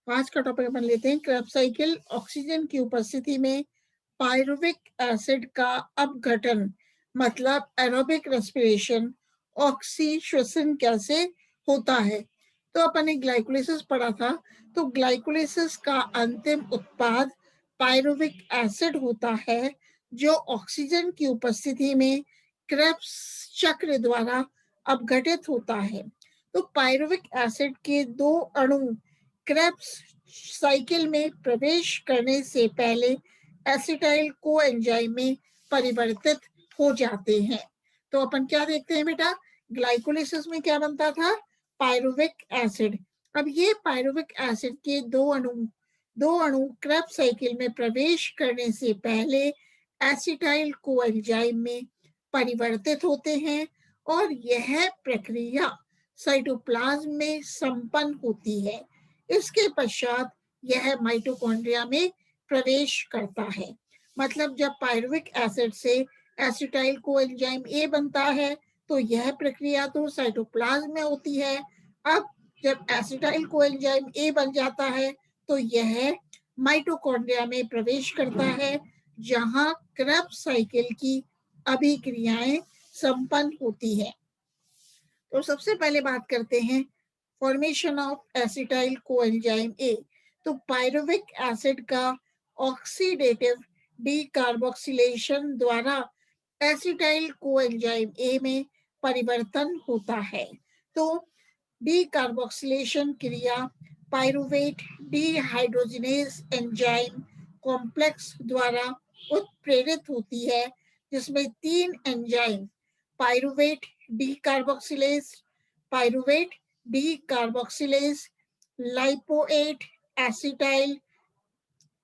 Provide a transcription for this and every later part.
आज का टॉपिक अपन लेते हैं क्रेब्स साइकिल। ऑक्सीजन की उपस्थिति में पायरुविक एसिड का अपघटन मतलब एरोबिक रेस्पिरेशन, ऑक्सी श्वसन कैसे होता है। तो अपन ने ग्लाइकोलिसिस पढ़ा था। तो ग्लाइकोलिसिस का अंतिम उत्पाद पायरुविक एसिड होता है जो ऑक्सीजन की उपस्थिति में क्रेब्स चक्र द्वारा अपघटित होता है। तो पायरुविक एसिड के दो अणु क्रेब्स साइकिल में प्रवेश करने से पहले एसिटाइल कोएंजाइम में परिवर्तित हो जाते हैं। तो अपन क्या देखते हैं बेटा, ग्लाइकोलिसिस में क्या बनता था, पायरुविक एसिड। अब ये पायरुविक एसिड के दो अणु क्रेब्स साइकिल में प्रवेश करने से पहले एसिटाइल कोएंजाइम में परिवर्तित होते हैं और यह प्रक्रिया साइटोप्लाज्म में संपन्न होती है। इसके पश्चात यह माइटोकॉन्ड्रिया में प्रवेश करता है। मतलब जब पायरुविक एसिड से एसिटाइल कोएंजाइम ए बनता है तो यह प्रक्रिया तो साइटोप्लाज्म में होती है। अब जब एसिटाइल कोएंजाइम ए बन जाता है तो यह माइटोकॉन्ड्रिया में प्रवेश करता है जहां क्रेब्स साइकिल की अभिक्रियाएं संपन्न होती है। तो सबसे पहले बात करते हैं फॉर्मेशन ऑफ एसिटाइल कोएंजाइम ए। तो पायरुविक एसिड का ऑक्सीडेटिव डीकार्बोक्सिलेशन द्वारा एसिटाइल कोएंजाइम ए में परिवर्तन होता है। तो डीकार्बोक्सिलेशन क्रिया पायरुवेट डीहाइड्रोजिनेज एंजाइम कॉम्प्लेक्स द्वारा उत्प्रेरित होती है जिसमें तीन enzyme pyruvate decarboxylase, pyruvate decarboxylase, lipoate acetyl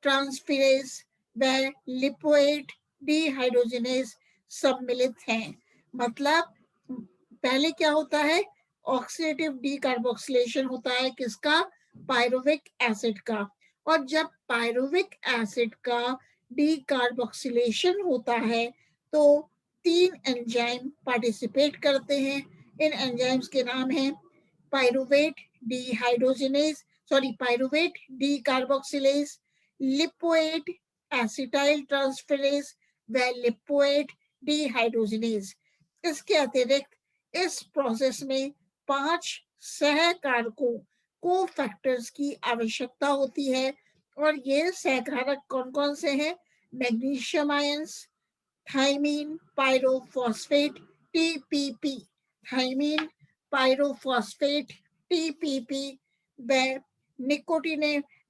transferase व लिपोएट डीहाइड्रोजिनेज सम्मिलित हैं। मतलब पहले क्या होता है, ऑक्सीडेटिव डीकार्बोक्सिलेशन होता है किसका, पायरुविक एसिड का। और जब पायरुविक एसिड का डीकार्बोक्सिलेशन होता है तो तीन एंजाइम पार्टिसिपेट करते हैं। इन एंजाइम्स के नाम हैं pyruvate pyruvate decarboxylase, lipoate acetyl transferase व लिपोएट डीहाइड्रोजिनेज। इसके अतिरिक्त इस प्रोसेस में 5 सहकारकों को फैक्टर्स की आवश्यकता होती है और ये सहकारक कौन कौन से हैं, magnesium ions, thiamine pyrophosphate TPP, thiamine pyrophosphate TPP व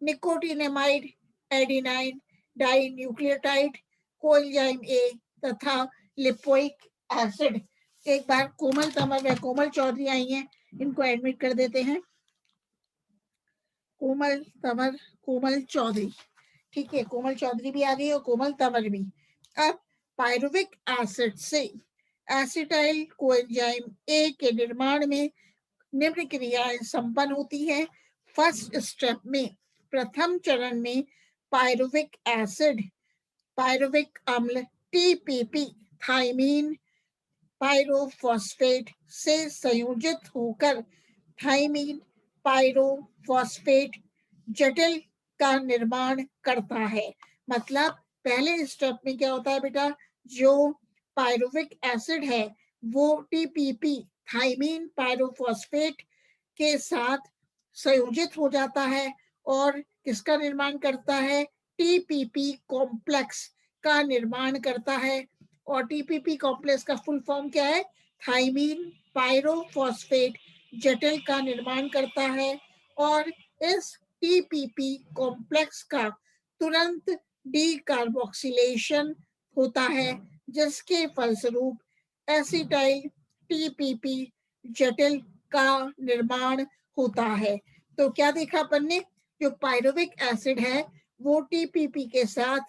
nicotinamide adenine dinucleotide coenzyme A तथा लिपोइक एसिड। एक बार कोमल तंवर व कोमल चौधरी आई हैं, इनको एडमिट कर देते हैं। कोमल तंवर, कोमल चौधरी, ठीक है, कोमल चौधरी भी आ गई और कोमल तंवर भी। अब पायरुविक एसिड से एसिटाइल कोएंजाइम ए के निर्माण में निम्न क्रियाएं संपन्न होती हैं। फर्स्ट स्टेप में, प्रथम चरण में पायरुविक एसिड पायरुविक अम्ल टीपीपी थाइमीन पायरोफॉस्फेट से संयोजित होकर थाइमीन पायरोफॉस्फेट जटिल का निर्माण करता है। मतलब पहले स्टेप में क्या होता है बेटा, जो पायरुविक एसिड है वो टीपीपी थाइमीन पायरोफॉस्फेट के साथ संयोजित हो जाता है और किसका निर्माण करता है, टीपीपी कॉम्प्लेक्स का निर्माण करता है। और टीपीपी कॉम्प्लेक्स का फुल फॉर्म क्या है, थाइमीन पायरोफॉस्फेट जटिल का निर्माण करता है। और इस टीपीपी कॉम्प्लेक्स का तुरंत डीकार्बोक्सिलेशन होता है जिसके फलस्वरूप एसिटाइल टीपीपी जटिल का निर्माण होता है। तो क्या देखा अपन ने, जो पायरुविक एसिड है वो टीपीपी के साथ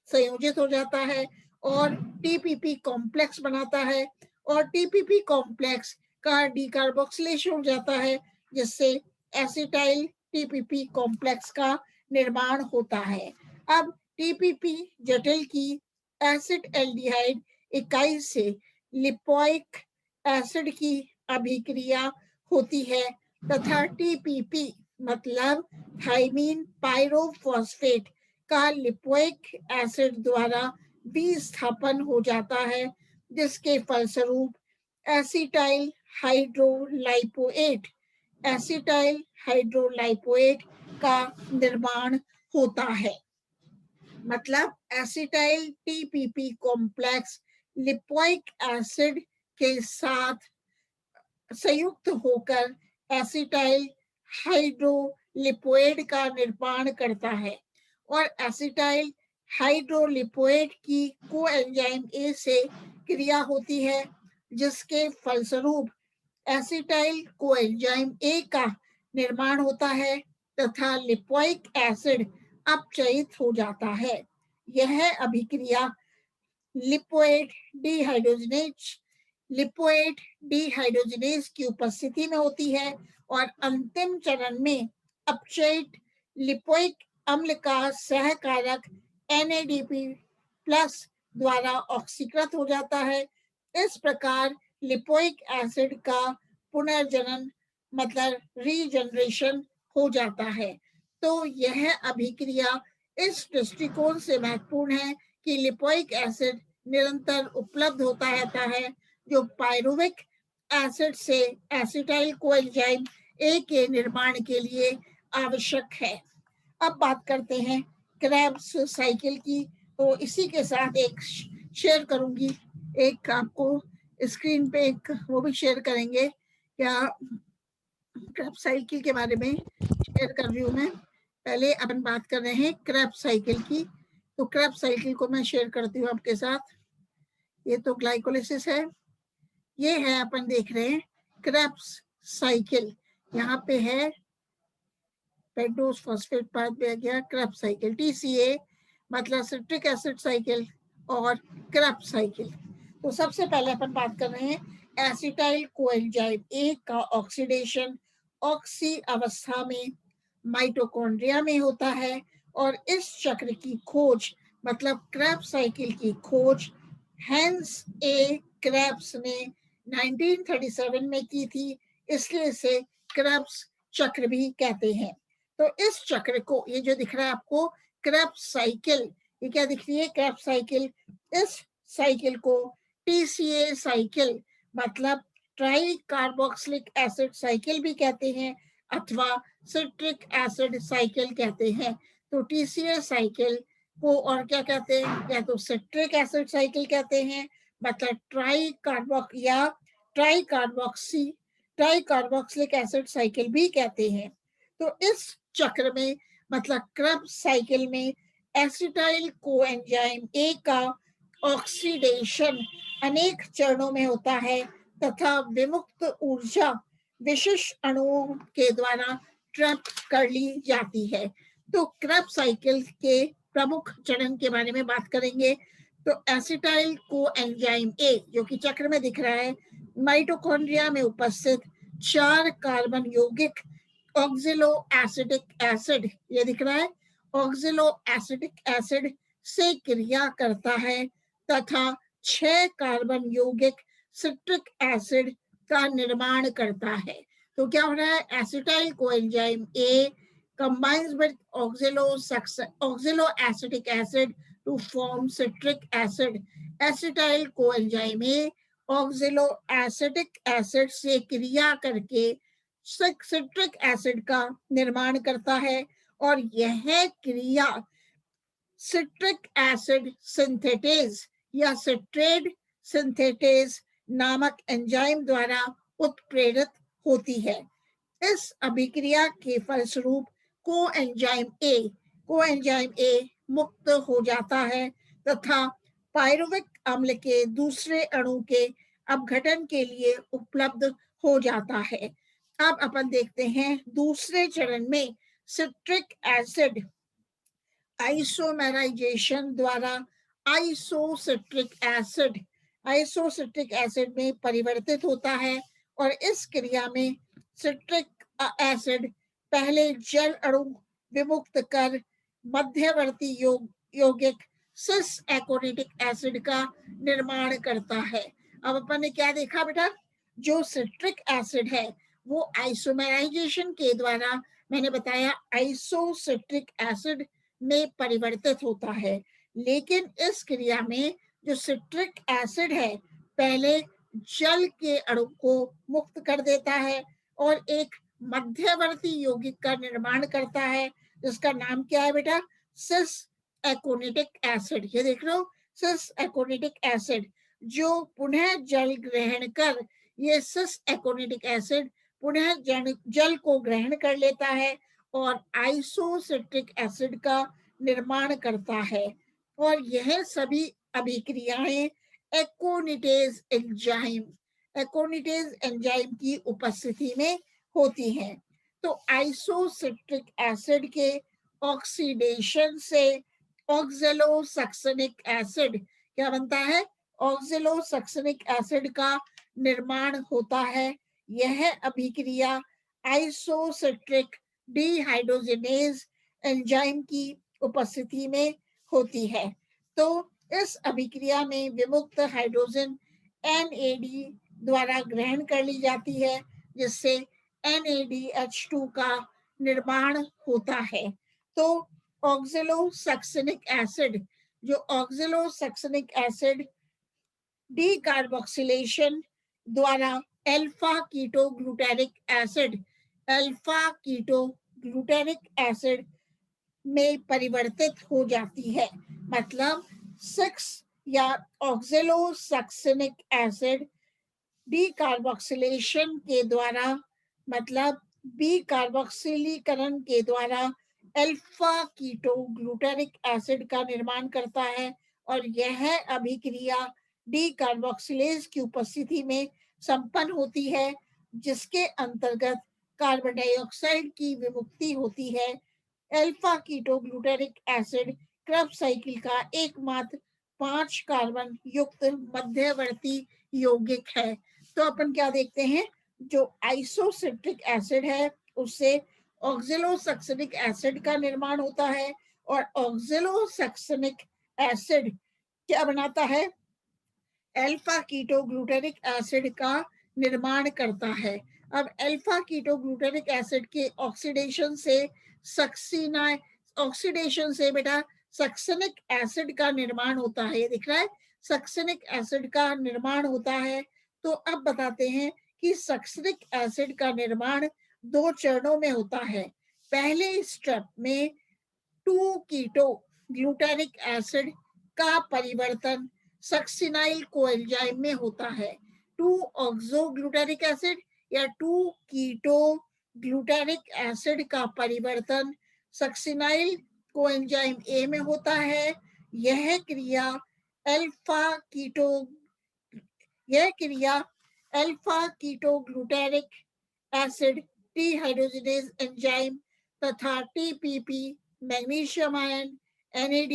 संयोजित हो जाता है और टीपीपी कॉम्प्लेक्स बनाता है और टीपीपी कॉम्प्लेक्स का डीकार्बोक्सिलेशन हो जाता है जिससे एसिटाइल टीपीपी कॉम्प्लेक्स का निर्माण होता है। अब टीपीपी जटिल की एसिड एल्डिहाइड इकाई से लिपोइक एसिड की अभिक्रिया होती है तथा टीपीपी मतलब थाइमीन पायरोफॉस्फेट का लिपोइक एसिड द्वारा विस्थापन हो जाता है, जिसके फलस्वरूप एसिटाइल हाइड्रोलाइपोएट एसिटाइल हाइड्रोलाइपोएट का निर्माण होता है। मतलब acetyl TPP complex lipoic acid के साथ संयुक्त होकर एसिटाइल हाइड्रोलिपोइड का निर्माण करता है और एसिटाइल हाइड्रोलिपोइड की कोएंजाइम ए से क्रिया होती है, जिसके फलस्वरूप एसिटाइल कोएंजाइम ए का निर्माण होता है तथा लिपोइक एसिड अपचयित हो जाता है। यह अभिक्रिया लिपोइड डिहाइड्रोजनेज लिपोइड डिहाइड्रोजनेज की उपस्थिति में होती है और अंतिम चरण में अपचयित लिपोइक अम्ल का सहकारक NADP प्लस द्वारा ऑक्सीकृत हो जाता है। इस प्रकार लिपोइक एसिड का पुनर्जनन मतलब रीजनरेशन हो जाता है। तो यह अभिक्रिया इस दृष्टिकोण से महत्वपूर्ण है कि लिपोइक एसिड निरंतर उपलब्ध होता रहता है, जो पायरुविक एसिड से एसिटाइल कोएंजाइम ए के निर्माण के लिए आवश्यक है। अब बात करते हैं क्रेब्स साइकिल की। तो इसी के साथ एक शेयर करूंगी, एक आपको स्क्रीन पे एक वो भी शेयर करेंगे। क्या क्रेब्स साइकिल के बारे में शेयर कर रही हूँ मैं। पहले अपन बात कर रहे हैं क्रेब्स साइकिल की। तो क्रेब्स साइकिल को मैं शेयर करती हूँ आपके साथ। ये तो ग्लाइकोलिसिस है, ये है अपन देख रहे हैं क्रेब्स साइकिल। यहाँ पे है पेंटोस फॉस्फेट पाथवे आ गया, क्रेब्स साइकिल TCA मतलब सिट्रिक एसिड साइकिल और क्रेब्स साइकिल। तो सबसे पहले अपन बात कर रहे हैं एसिटाइल कोएंजाइम ए का ऑक्सीडेशन ऑक्सी अवस्था में माइटोकॉन्ड्रिया में होता है और इस चक्र की खोज मतलब क्रेब्स साइकिल की खोज हैंस ए क्रेब्स ने 1937 में की थी, इसलिए इसे क्रेब्स चक्र भी कहते हैं। तो इस चक्र को, ये जो दिख रहा है आपको क्रेब्स साइकिल, ये क्या दिख रही है क्रेब्स साइकिल, इस साइकिल को TCA साइकिल मतलब ट्राई कार्बोक्सिलिक एसिड साइकिल भी कहते हैं अथवा सिट्रिक एसिड साइकिल कहते हैं। तो TCA साइकिल को और क्या कहते हैं, या तो सिट्रिक एसिड साइकिल कहते हैं मतलब ट्राई कार्बोक्सिलिक एसिड साइकिल भी कहते हैं। तो इस चक्र में मतलब क्रेब्स साइकिल में एसिटाइल कोएंजाइम ए का ऑक्सीडेशन अनेक चरणों में होता है तथा विमुक्त ऊर्जा विशिष्ट अणुओं के द्वारा ट्रैप कर ली जाती है। तो क्रेब्स साइकिल के प्रमुख चरण के बारे में बात करेंगे। तो एसिटाइल कोएंजाइम ए जो कि चक्र में दिख रहा है, माइटोकॉन्ड्रिया में उपस्थित 4 कार्बन यौगिक ऑक्सिलो एसिटिक एसिड, ये दिख रहा है ऑक्सिलो एसिटिक एसिड से क्रिया करता है तथा 6 कार्बन यौगिक सिट्रिक एसिड का निर्माण करता है। तो क्या हो रहा है, acetyl coenzyme A combines with oxaloacetic acid to form citric acid. Acetyl coenzyme A oxaloacetic acid से क्रिया करके सिट्रिक एसिड का निर्माण करता है और यह क्रिया सिट्रिक एसिड सिंथेटेज या सिट्रेट सिंथेटेज नामक एंजाइम द्वारा उत्प्रेरित होती है। इस अभिक्रिया के फलस्वरूप कोएंजाइम ए मुक्त हो जाता है तथा पायरुविक अम्ल के दूसरे अणु के अपघटन के लिए उपलब्ध हो जाता है। अब अपन देखते हैं दूसरे चरण में सिट्रिक एसिड आइसोमेराइजेशन द्वारा आइसोसिट्रिक एसिड में परिवर्तित होता है और इस क्रिया में सिट्रिक एसिड पहले जल अणु विमुक्त कर मध्यवर्ती यौगिक सिस एकोनिटिक एसिड का निर्माण करता है। अब अपन ने क्या देखा बेटा, जो सिट्रिक एसिड है वो आइसोमेराइजेशन के द्वारा मैंने बताया आइसोसिट्रिक एसिड में परिवर्तित होता है। लेकिन इस क्रिया में जो सिट्रिक एसिड है पहले जल के अणु को मुक्त कर देता है और एक मध्यवर्ती यौगिक का निर्माण करता है, जिसका नाम क्या है बेटा? सिस एकोनिटिक एसिड। ये देख लो, सिस एकोनिटिक एसिड, जो पुनः जल ग्रहण कर, ये सिस एकोनिटिक एसिड पुनः जल को ग्रहण कर लेता है और आइसोसिट्रिक एसिड का निर्माण करता है। और यह सभी अभिक्रियाएं एकोनिटेज एंजाइम की उपस्थिति में होती हैं। तो आइसोसिट्रिक एसिड के ऑक्सीडेशन से ऑक्जेलोसक्सेनिक एसिड क्या बनता है? ऑक्जेलोसक्सेनिक एसिड का निर्माण होता है। यह अभिक्रिया आइसोसिट्रिक डिहाइड्रोजिनेज एंजाइम की उपस्थिति में होती है। तो इस अभिक्रिया में विमुक्त हाइड्रोजन NAD द्वारा ग्रहण कर ली जाती है, जिससे NADH2 का निर्माण होता है। तो ऑक्जेलोसक्सेनिक एसिड, जो ऑक्जेलोसक्सेनिक एसिड डीकार्बोक्सिलेशन द्वारा अल्फा कीटो ग्लूटेरिक एसिड में परिवर्तित हो जाती है। मतलब 6 या ऑक्जेलोसक्सेनिक एसिड डीकार्बोक्सिलेशन के द्वारा, मतलब बी कार्बोक्सिलीकरण के द्वारा अल्फा कीटो ग्लूटेरिक एसिड का निर्माण करता है और यह अभिक्रिया डी कार्बोक्सिलेज की उपस्थिति में संपन्न होती है, जिसके अंतर्गत कार्बन डाइऑक्साइड की विमुक्ति होती है। Alpha keto glutaric acid Krebs cycle का एकमात्र 5 कार्बन युक्त मध्यवर्ती यौगिक है। तो अपन क्या देखते हैं, जो आइसोसिट्रिक एसिड है उससे ऑक्जेलोसक्सेनिक एसिड का निर्माण होता है और ऑक्जेलोसक्सेनिक एसिड क्या बनाता है? अल्फा कीटो ग्लूटेरिक एसिड का निर्माण करता है। अब अल्फा कीटो ग्लूटेरिक एसिड के ऑक्सीडेशन से बेटा सक्सेनिक एसिड का निर्माण होता है। ये दिख रहा है, सक्सेनिक एसिड का निर्माण होता है। तो अब बताते हैं कि सक्सेनिक एसिड का निर्माण 2 चरणों में होता है। पहले स्टेप में 2 कीटो ग्लूटेरिक एसिड का परिवर्तन सक्सिनाइल कोएंजाइम में होता है। 2 ऑक्सोग्लूटेरिक एसिड या 2 कीटो ग्लूटेरिक एसिड का परिवर्तन सक्सिनाइल कोएंजाइम ए में होता है। यह क्रिया alpha keto glutaric acid dehydrogenase enzyme तथा TPP magnesium ion NAD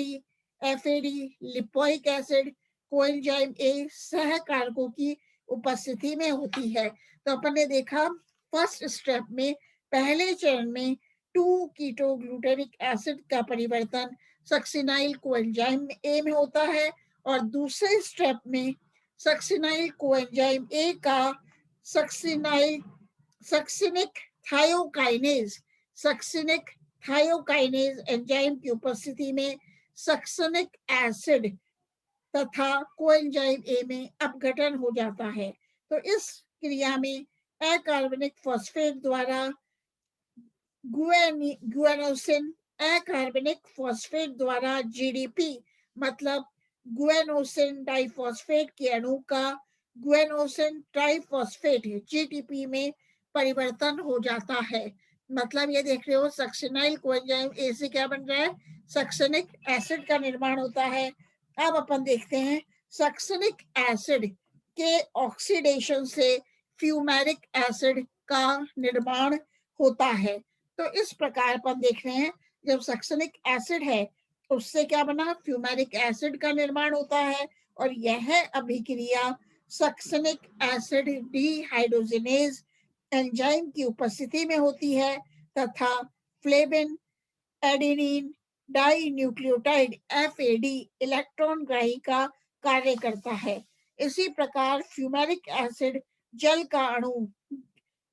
FAD lipoic acid coenzyme A सहकारकों की उपस्थिति में होती है। तो अपन ने देखा फर्स्ट स्टेप में, पहले चरण में 2 कीटो ग्लूटेरिक एसिड का परिवर्तन सक्सिनाइल कोएंजाइम ए में होता है और दूसरे स्टेप में सक्सिनाइल कोएंजाइम ए का सक्सिनिक थायोकाइनेज एंजाइम की उपस्थिति में सक्सिनिक एसिड तथा कोएंजाइम ए में अपघटन हो जाता है। तो इस क्रिया में अकार्बनिक फॉस्फेट द्वारा गुएनोसिन अकार्बनिक फॉस्फेट द्वारा GDP मतलब गुएनोसिन डाइफॉस्फेट के अणु का गुएनोसिन ट्राइफॉस्फेट GTP में परिवर्तन हो जाता है। मतलब ये देख रहे हो, सक्सिनाइल कोएंजाइम ए से क्या बन रहा है? सक्सेनिक एसिड का निर्माण होता है। अब अपन देखते हैं सक्सेनिक एसिड के ऑक्सीडेशन से फ्यूमेरिक एसिड का निर्माण होता है। तो इस प्रकार अपन देख रहे हैं, जब सक्सेनिक एसिड है उससे क्या बना? फ्यूमेरिक एसिड का निर्माण होता है और यह अभिक्रिया सक्सेनिक एसिड डिहाइड्रोजिनेज एंजाइम की उपस्थिति में होती है तथा flavin adenine dinucleotide FAD electron ग्राही का कार्य करता है। इसी प्रकार फ्यूमेरिक एसिड जल का अणु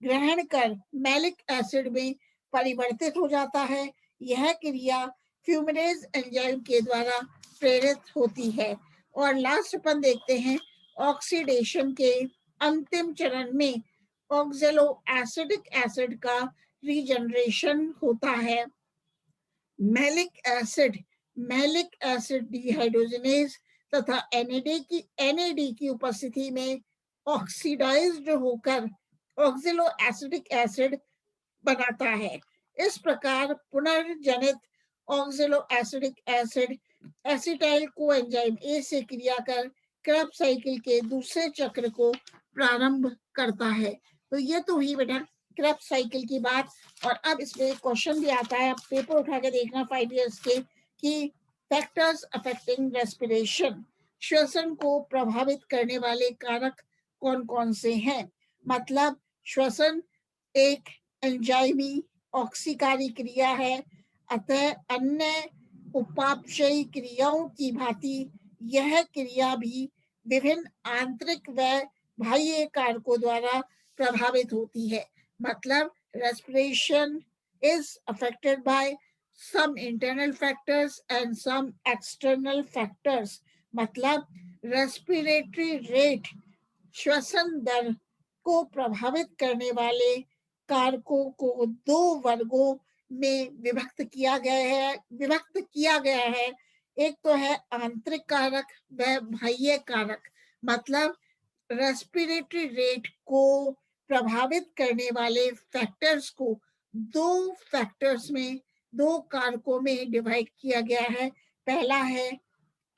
ग्रहण कर मैलिक एसिड में परिवर्तित हो जाता है। यह क्रिया फ्यूमरेज एंजाइम के द्वारा प्रेरित होती है। और लास्ट अपन देखते हैं ऑक्सीडेशन के अंतिम चरण में ऑक्जेलो एसिडिक एसिड का रीजनरेशन होता है। मैलिक एसिड डिहाइड्रोजनेज तथा एनएडी की उपस्थिति में ऑक्सीडाइज्ड होकर ऑक्सिलो एसिडिक एसिड बनाता है। इस प्रकार पुनर्जनित oxaloacetic acid acetyl coenzyme A से क्रिया कर क्रब साइकिल के दूसरे चक्र को प्रारंभ करता है। तो ये तो हुई बेटा क्रब साइकिल की बात। और अब इसमें क्वेश्चन भी आता है, आप पेपर उठा के देखना 5 इयर्स के, कि फैक्टर्स अफेक्टिंग रेस्पिरेशन, श्वसन को प्रभावित करने वाले कारक कौन कौन से हैं। मतलब श्वसन एक एंजाइमी ऑक्सीकारी क्रिया है, अतः अन्य उपापचयी क्रियाओं की भांति यह क्रिया भी विभिन्न आंतरिक व बाह्य कारकों द्वारा प्रभावित होती है। मतलब respiration is affected by some internal factors and some external factors. मतलब रेस्पिरेटरी रेट, श्वसन दर को प्रभावित करने वाले कारकों को दो वर्गों में विभक्त किया गया है। एक तो है आंतरिक कारक व बाह्य कारक। मतलब रेस्पिरेटरी रेट को प्रभावित करने वाले फैक्टर्स को दो कारकों में डिवाइड किया गया है। पहला है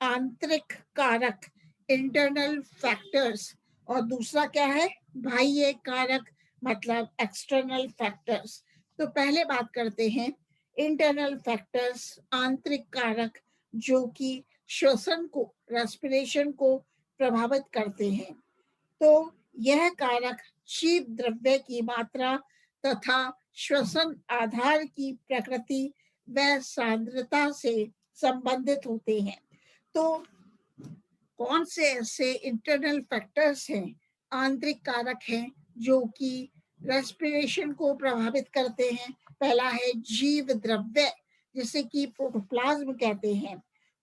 आंतरिक कारक इंटरनल फैक्टर्स, और दूसरा क्या है बाह्य कारक मतलब एक्सटर्नल फैक्टर्स। तो पहले बात करते हैं इंटरनल फैक्टर्स, आंतरिक कारक जो कि श्वसन को, रेस्पिरेशन को प्रभावित करते हैं। तो यह कारक शीत द्रव्य की मात्रा तथा श्वसन आधार की प्रकृति व सांद्रता से संबंधित होते हैं। तो कौन से ऐसे इंटरनल फैक्टर्स हैं, आंतरिक कारक हैं जो कि रेस्पिरेशन को प्रभावित करते हैं। पहला है जीव द्रव्य, जिसे कि प्रोटोप्लाज्म कहते हैं।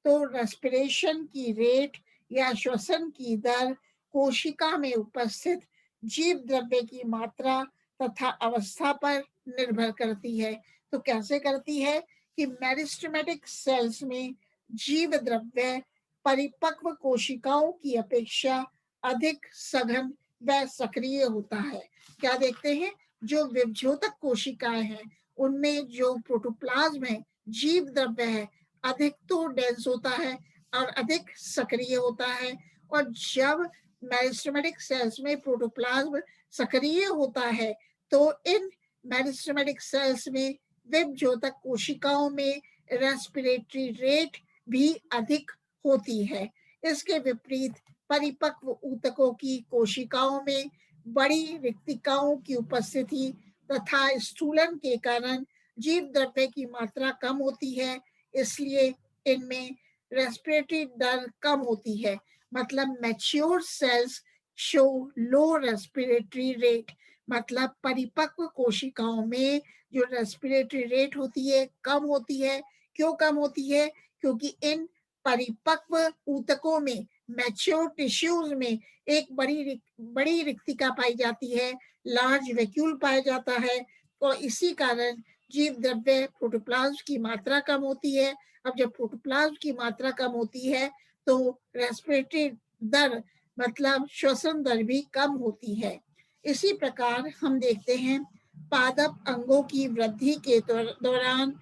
तो रेस्पिरेशन की रेट या श्वसन की दर कोशिका में उपस्थित जीव द्रव्य की मात्रा तथा अवस्था पर निर्भर करती है। तो कैसे करती है कि मेरिस्टेमेटिक सेल्स में जीव द्रव्य परिपक्व कोशिकाओं की अपेक्षा अधिक सघन व सक्रिय होता है। क्या देखते हैं, जो विभज्योतक कोशिकाएं हैं उनमें जो प्रोटोप्लाज्म है, जीव द्रव्य है, अधिक तो डेंस होता है और अधिक सक्रिय होता है। और जब मेरिस्टेमेटिक सेल्स में प्रोटोप्लाज्म सक्रिय होता है तो इन मेरिस्टेमेटिक सेल्स में विभज्योतक कोशिकाओं में रेस्पिरेटरी रेट भी अधिक होती है। इसके विपरीत परिपक्व ऊतकों की कोशिकाओं में बड़ी रिक्तिकाओं की उपस्थिति तथा स्थूलन के कारण जीव द्रव्य की मात्रा कम होती है, इसलिए इनमें रेस्पिरेटरी दर कम होती है। मतलब मैच्योर सेल्स शो लो रेस्पिरेटरी रेट। मतलब परिपक्व कोशिकाओं में जो रेस्पिरेटरी रेट होती है कम होती है। क्यों कम होती है? क्योंकि इन परिपक्व ऊतकों में, मैच्योर टिश्यूज में एक बड़ी रिक्तिका पाई जाती है, लार्ज वैक्यूल पाया जाता है। और इसी कारण जीव द्रव्य प्रोटोप्लाज्म की मात्रा कम होती है। अब जब प्रोटोप्लाज्म की मात्रा कम होती है तो रेस्पिरेटरी दर मतलब श्वसन दर भी कम होती है। इसी प्रकार हम देखते हैं पादप अंगों की वृद्धि के दौरान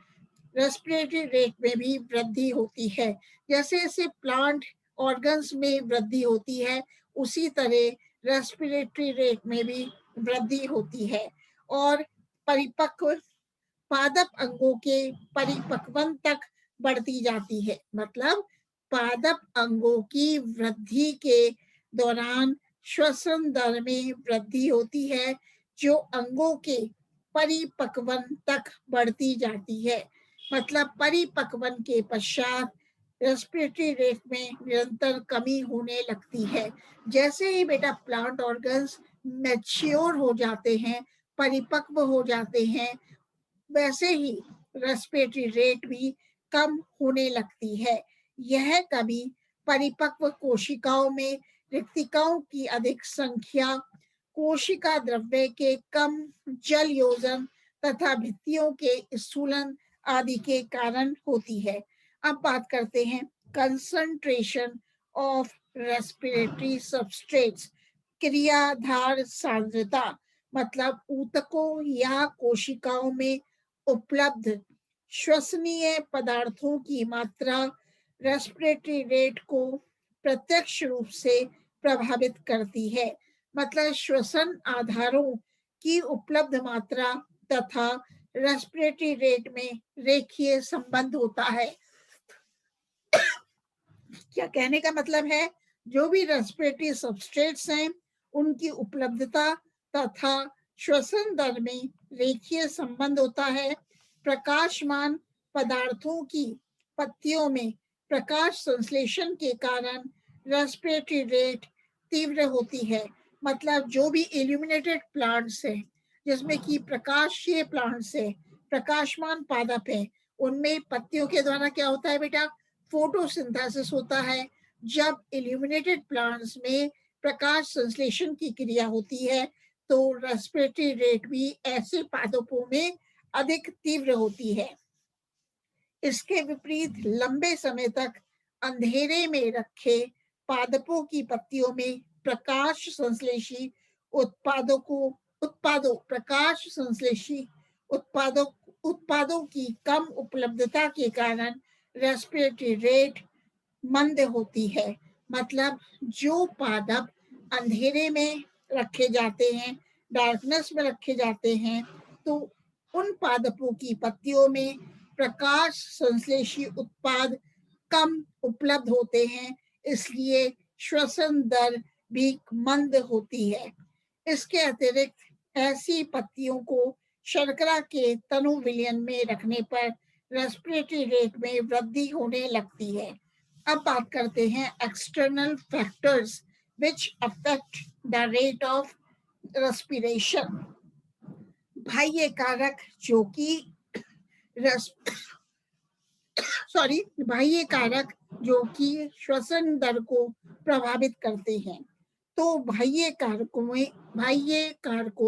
रेस्पिरेटरी रेट में भी वृद्धि होती है। जैसे जैसे प्लांट ऑर्गन्स में वृद्धि होती है उसी तरह रेस्पिरेटरी रेट में भी वृद्धि होती है। और परिपक्व पादप अंगों के परिपक्वन तक बढ़ती जाती है। मतलब पादप अंगों की वृद्धि के दौरान श्वसन दर में वृद्धि होती है जो अंगों के परिपक्वन तक बढ़ती जाती है। मतलब परिपक्वन के पश्चात रेस्पिरेटरी रेट में निरंतर कमी होने लगती है। जैसे ही बेटा प्लांट ऑर्गन्स मैच्योर हो जाते हैं, परिपक्व हो जाते हैं, वैसे ही रेस्पिरेटरी रेट भी कम होने लगती है। यह कभी परिपक्व कोशिकाओं में रिक्तिकाओं की अधिक संख्या, कोशिका द्रव्य के कम जल योजन तथा भित्तियों के स्थूलन आदि के कारण होती है। अब बात करते हैं कंसंट्रेशन ऑफ रेस्पिरेटरी सबस्ट्रेट्स, क्रियाधार सांद्रता, मतलब ऊतकों या कोशिकाओं में उपलब्ध श्वसनीय पदार्थों की मात्रा रेस्पिरेटरी रेट को प्रत्यक्ष रूप से प्रभावित करती है। मतलब श्वसन आधारों की उपलब्ध मात्रा तथा रेस्पिरेटरी रेट में रेखीय संबंध होता है। क्या कहने का मतलब है, जो भी रेस्पिरेटरी सबस्ट्रेट्स हैं उनकी उपलब्धता तथा श्वसन दर में रेखीय संबंध होता है। प्रकाशमान पदार्थों की पत्तियों में प्रकाश संश्लेषण के कारण रेस्पिरेटरी रेट तीव्र होती है। मतलब जो भी इल्यूमिनेटेड प्लांट्स हैं, जिसमें कि प्रकाशीय प्लांट्स है, प्रकाशमान पादप है, उनमें पत्तियों के द्वारा क्या होता है बेटा, फोटोसिंथेसिस होता है। जब इल्यूमिनेटेड प्लांट्स में प्रकाश संश्लेषण की क्रिया होती है तो रेस्पिरेटरी रेट भी ऐसे पादपों में अधिक तीव्र होती है। इसके विपरीत लंबे समय तक अंधेरे में रखे पादपों की पत्तियों में प्रकाश संश्लेषी उत्पादों की कम उपलब्धता के कारण रेस्पिरेटरी रेट मंद होती है। मतलब जो पादप अंधेरे में रखे जाते हैं, डार्कनेस में रखे जाते हैं, तो उन पादपों की पत्तियों में प्रकाश संश्लेषी उत्पाद कम उपलब्ध होते हैं, इसलिए श्वसन दर भी मंद होती है। इसके अतिरिक्त ऐसी पत्तियों को शर्करा के तनु विलयन में रखने पर रेस्पिरेटरी रेट में वृद्धि होने लगती है। अब बात करते हैं external factors which affect the rate of respiration. बाह्य कारक जो कि बाह्य कारक जो कि श्वसन दर को प्रभावित करते हैं। तो बाह्य कारकों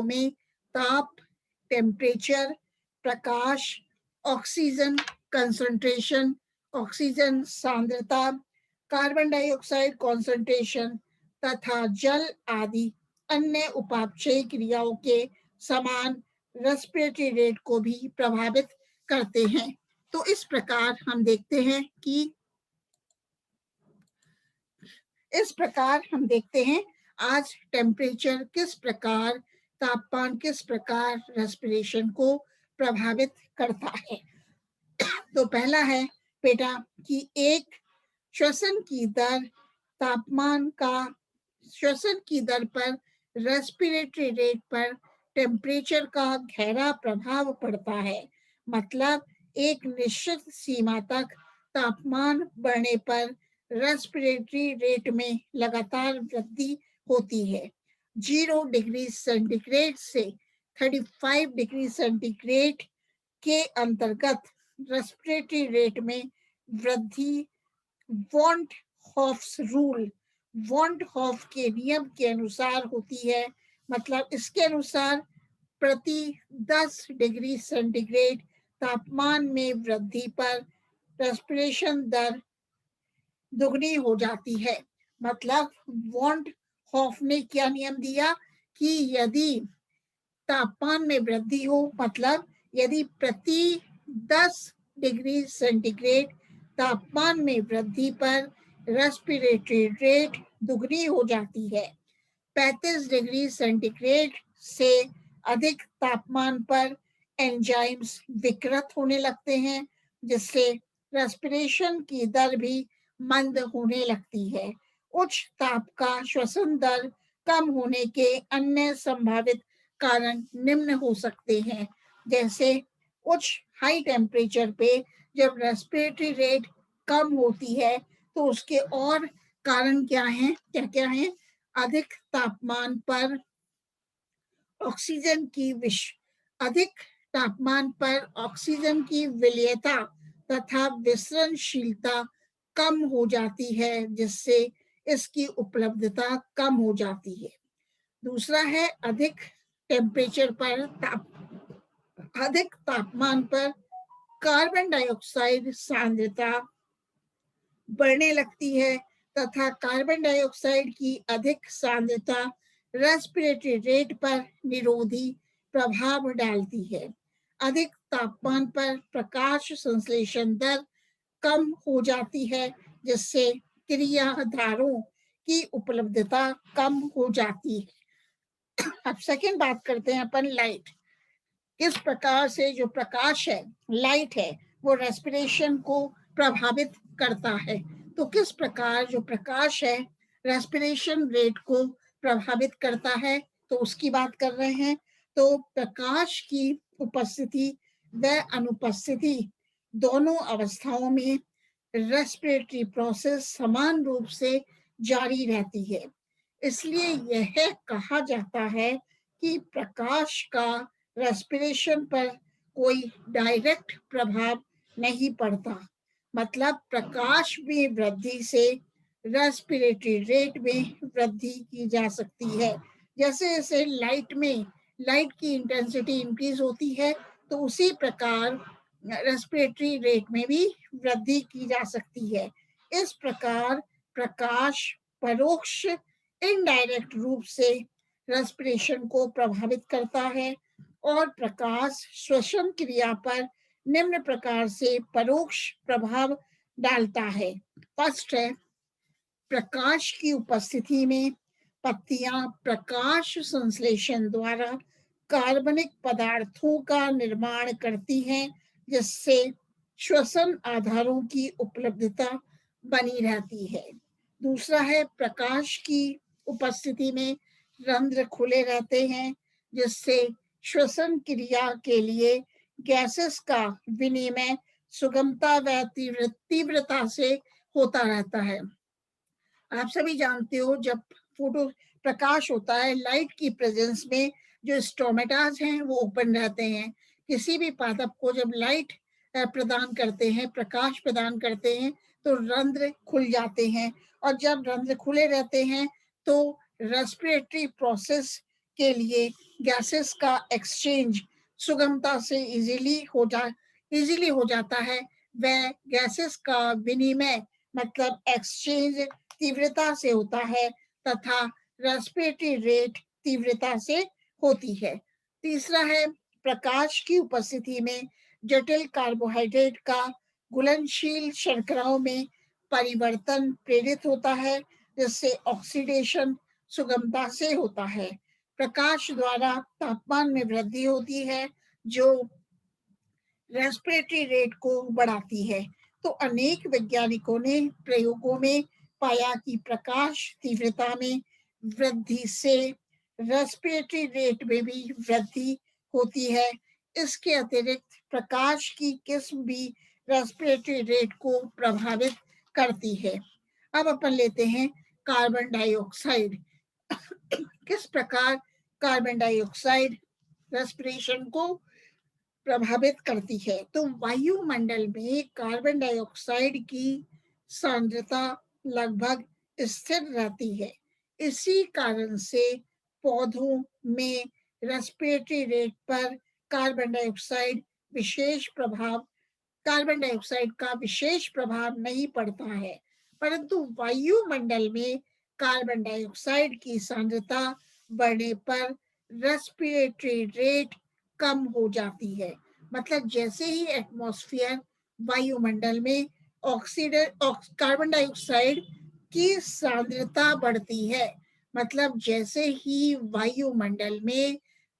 में ताप, टेम्परेचर, प्रकाश, ऑक्सीजन कंसंट्रेशन, ऑक्सीजन सांद्रता, कार्बन डाइऑक्साइड कॉन्सेंट्रेशन तथा जल आदि अन्य उपापचय क्रियाओं के समान रेस्पिरेटरी रेट को भी प्रभावित करते हैं। तो इस प्रकार हम देखते हैं आज टेम्परेचर किस प्रकार, तापमान किस प्रकार रेस्पिरेशन को प्रभावित करता है। तो पहला है बेटा कि एक श्वसन की दर पर रेस्पिरेटरी रेट पर टेम्परेचर का गहरा प्रभाव पड़ता है। मतलब एक निश्चित सीमा तक तापमान बढ़ने पर रेस्पिरेटरी रेट में लगातार वृद्धि होती है। 0 डिग्री सेंटीग्रेड से 35 डिग्री सेंटीग्रेड के अंतर्गत रेस्पिरेटरी रेट में वृद्धि वॉन्ट हॉफ के नियम के अनुसार होती है। मतलब इसके अनुसार प्रति 10 डिग्री सेंटीग्रेड तापमान में वृद्धि पर रेस्पिरेशन दर दुगनी हो जाती है। मतलब वॉन्ट हॉफ ने क्या नियम दिया कि यदि तापमान में वृद्धि हो, मतलब यदि प्रति 10 डिग्री सेंटीग्रेड तापमान में वृद्धि पर रेस्पिरेटरी रेट दुगनी हो जाती है। 35 डिग्री सेंटीग्रेड से अधिक तापमान पर एंजाइम्स विकृत होने लगते हैं, जिससे रेस्पिरेशन की दर भी मंद होने लगती है। उच्च ताप का श्वसन दर कम होने के अन्य संभावित कारण निम्न हो सकते हैं, जैसे उच्च हाई टेम्परेचर पे जब रेस्पिरेटरी रेट कम होती है तो उसके और कारण क्या हैं? अधिक तापमान पर अधिक तापमान पर ऑक्सीजन की विलयता तथा विसरणशीलता कम हो जाती है, जिससे इसकी उपलब्धता कम हो जाती है। दूसरा है अधिक तापमान पर कार्बन डाइऑक्साइड सांद्रता बढ़ने लगती है तथा कार्बन डाइऑक्साइड की अधिक सांद्रता रेस्पिरेटरी रेट पर निरोधी प्रभाव डालती है। अधिक तापमान पर प्रकाश संश्लेषण दर कम हो जाती है, जिससे क्रियाधारों की उपलब्धता कम हो जाती है। अब सेकंड बात करते हैं अपन लाइट। किस प्रकार से जो प्रकाश है, लाइट है, वो रेस्पिरेशन को प्रभावित करता है। तो किस प्रकार जो प्रकाश है रेस्पिरेशन रेट को प्रभावित करता है, तो उसकी बात कर रहे हैं। तो प्रकाश की उपस्थिति व अनुपस्थिति दोनों अवस्थाओं में रेस्पिरेटरी प्रोसेस समान रूप से जारी रहती है। इसलिए यह कहा जाता है कि प्रकाश का रेस्पिरेशन पर कोई डायरेक्ट प्रभाव नहीं पड़ता। मतलब प्रकाश में वृद्धि से रेस्पिरेटरी रेट में वृद्धि की जा सकती है। जैसे जैसे लाइट की इंटेंसिटी इंक्रीज होती है, तो उसी प्रकार रेस्पिरेटरी रेट में भी वृद्धि की जा सकती है। इस प्रकार प्रकाश परोक्ष इनडायरेक्ट रूप से रेस्पिरेशन को प्रभावित करता है और प्रकाश श्वसन क्रिया पर निम्न प्रकार से परोक्ष प्रभाव डालता है। फर्स्ट है, प्रकाश की उपस्थिति में पत्तियां प्रकाश संश्लेषण द्वारा कार्बनिक पदार्थों का निर्माण करती हैं, जिससे श्वसन आधारों की उपलब्धता बनी रहती है। दूसरा है, प्रकाश की उपस्थिति में रंध्र खुले रहते हैं, जिससे श्वसन क्रिया के लिए गैसेस का विनिमय सुगमता व तीव्रता से होता रहता है। आप सभी जानते हो, जब फोटो प्रकाश होता है, लाइट की प्रेजेंस में जो स्टोमेटाज हैं वो ओपन रहते हैं। किसी भी पादप को जब लाइट प्रदान करते हैं, प्रकाश प्रदान करते हैं, तो रंध्र खुल जाते हैं और जब रंध्र खुले रहते हैं तो रेस्पिरेटरी प्रोसेस के लिए गैसेस का एक्सचेंज सुगमता से इजीली हो जाता है। वह गैसेस का विनिमय मतलब एक्सचेंज तीव्रता से होता है तथा रेस्पिरेटरी रेट तीव्रता से होती है। तीसरा है, प्रकाश की उपस्थिति में जटिल कार्बोहाइड्रेट का घुलनशील शर्कराओं में परिवर्तन प्रेरित होता है, जिससे ऑक्सीडेशन सुगमता से होता है। प्रकाश द्वारा तापमान में वृद्धि होती है, जो रेस्पिरेटरी रेट को बढ़ाती है। तो अनेक वैज्ञानिकों ने प्रयोगों में पाया कि प्रकाश तीव्रता में वृद्धि से रेस्पिरेटरी रेट में भी वृद्धि होती है। इसके अतिरिक्त प्रकाश की किस्म भी रेस्पिरेटरी रेट को प्रभावित करती है। अब अपन लेते हैं कार्बन डाइऑक्साइड। किस प्रकार कार्बन डाइऑक्साइड रेस्पिरेशन को प्रभावित करती है। तो वायुमंडल में कार्बन डाइऑक्साइड की सांद्रता लगभग स्थिर रहती है। इसी कारण से पौधों में रेस्पिरेटरी रेट पर कार्बन डाइऑक्साइड कार्बन डाइऑक्साइड का विशेष प्रभाव नहीं पड़ता है, परंतु वायुमंडल में कार्बन डाइऑक्साइड की सांद्रता बढ़ने पर रेस्पिरेटरी रेट कम हो जाती है। मतलब जैसे ही एटमॉस्फेयर वायुमंडल में कार्बन डाइऑक्साइड की सांद्रता बढ़ती है, मतलब जैसे ही वायुमंडल में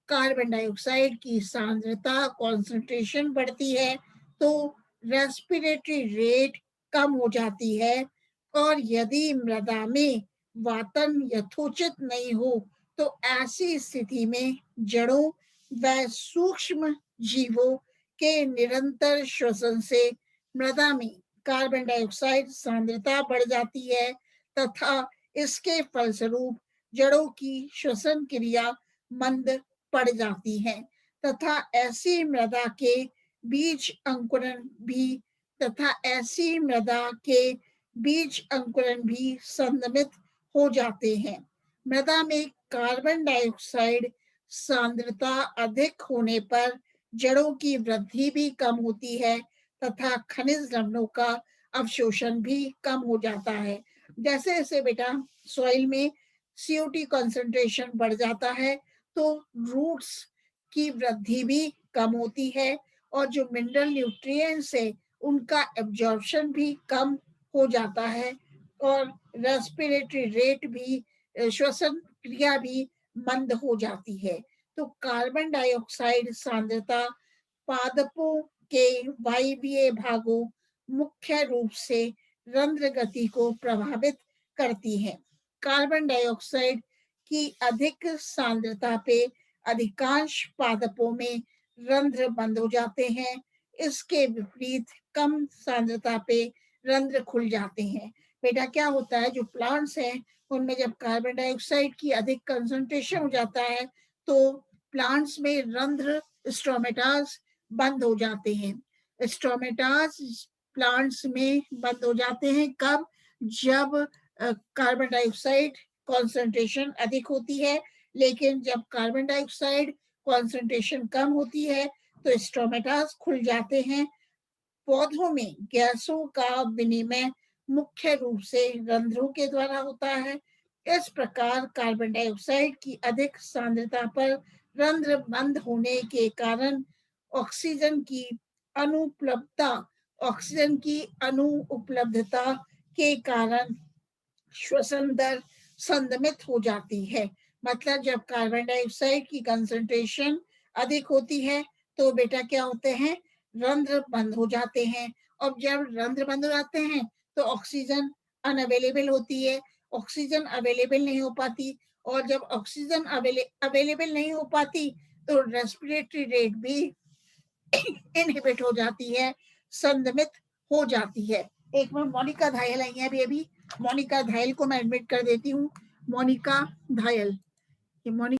कार्बन डाइऑक्साइड की सांद्रता कॉन्सेंट्रेशन बढ़ती है, तो रेस्पिरेटरी रेट कम हो जाती है। और यदि मृदा में वातन यथोचित नहीं हो, तो ऐसी स्थिति में जड़ों व सूक्ष्म जीवों के निरंतर श्वसन से मृदा में कार्बन डाइऑक्साइड सांद्रता बढ़ जाती है तथा इसके फलस्वरूप जड़ों की श्वसन क्रिया मंद पड़ जाती है। तथा ऐसी मृदा के बीज अंकुरण भी तथा ऐसी मृदा के बीज अंकुरण भी संदमित हो जाते हैं। मृदा में कार्बन डाइऑक्साइड सांद्रता अधिक होने पर जड़ों की वृद्धि भी कम होती है तथा खनिज लवणों का अवशोषण भी कम हो जाता है। जैसे जैसे बेटा सॉइल में CO2 कंसंट्रेशन बढ़ जाता है तो रूट्स की वृद्धि भी कम होती है और जो मिनरल न्यूट्रिएंट्स है उनका एब्जॉर्प्शन भी कम हो जाता है और रेस्पिरेटरी रेट भी श्वसन क्रिया भी मंद हो जाती है। तो कार्बन डाइऑक्साइड सांद्रता पादपों के वायवीय भागों मुख्य रूप से रंध्र गति को प्रभावित करती है। कार्बन डाइऑक्साइड की अधिक सांद्रता पे अधिकांश पादपों में रंध्र बंद हो जाते हैं। इसके विपरीत कम सांद्रता पे रंध्र खुल जाते हैं। बेटा क्या होता है, जो प्लांट्स हैं उनमें जब कार्बन डाइऑक्साइड की अधिक कंसंट्रेशन हो जाता है तो प्लांट्स में रंध्र स्ट्रोमेटास बंद हो जाते हैं। स्ट्रोमेटास प्लांट्स में बंद हो जाते हैं कब? जब कार्बन डाइऑक्साइड कॉन्सेंट्रेशन अधिक होती है, लेकिन जब कार्बन डाइऑक्साइड कॉन्सेंट्रेशन कम होती है तो स्ट्रोमेटास खुल जाते हैं। पौधों में गैसों का विनिमय मुख्य रूप से रंध्रों के द्वारा होता है। इस प्रकार कार्बन डाइऑक्साइड की अधिक सांद्रता पर रंध्र बंद होने के कारण ऑक्सीजन की अनुपलब्धता ऑक्सीजन की अनुपलब्धता के कारण श्वसन दर संदमित हो जाती है। मतलब जब कार्बन डाइऑक्साइड की कंसंट्रेशन अधिक होती है तो बेटा क्या होते हैं, रंध्र बंद हो जाते हैं और जब रंध्र बंद हो जाते हैं तो ऑक्सीजन अनअवेलेबल होती है, ऑक्सीजन अवेलेबल नहीं हो पाती और जब ऑक्सीजन अवेलेबल नहीं हो पाती तो रेस्पिरेटरी रेट भी इनहिबिट हो जाती है, संदमित हो जाती है। एक मिनट, मोनिका धायल आई है अभी अभी। मोनिका धायल को मैं एडमिट कर देती हूँ। मोनिका धायल, ये मोनिका